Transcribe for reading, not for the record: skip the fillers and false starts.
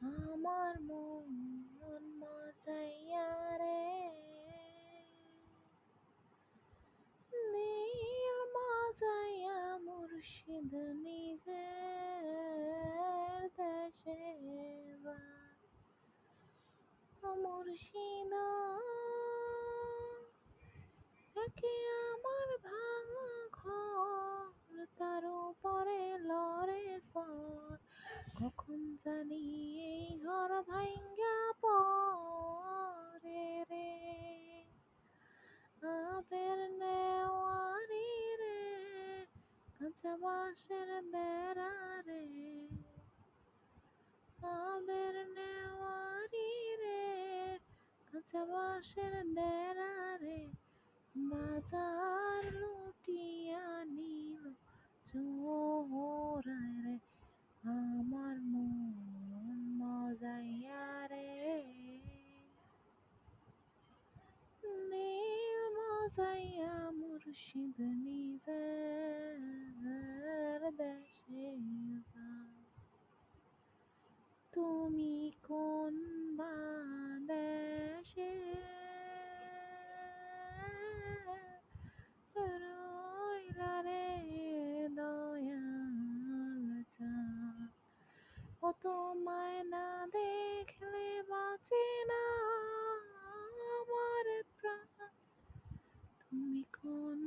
আমার মন মজাইয়া রে, নীল মজাইয়া মুর্শিদ নিজের দেশে যায়। মুর্শিদ একে আমার ভাঙা ঘর, তার উপরে লড়ে সর। কখন জানি এই ঘর ভাঙ্গা পড়ে রে, আবের নেওয়ারি রে, কাঁচা বাঁশের বেড়া রে, আবের নেওয়ারি রে, কাঁচা বাঁশের বেড়া রে, বাজার লুটিয়া নিল চোরায় রে। আমার মন মজাইয়া রে, নীল মজাইয়া মুর্শিদ নিজের দেশে যায়। তুমি কোন বাদেশে রইলা রে দয়াল চাঁদ, ও তোমায় না দেখলে বাঁচে না আমার প্রাণ। তুমি কোন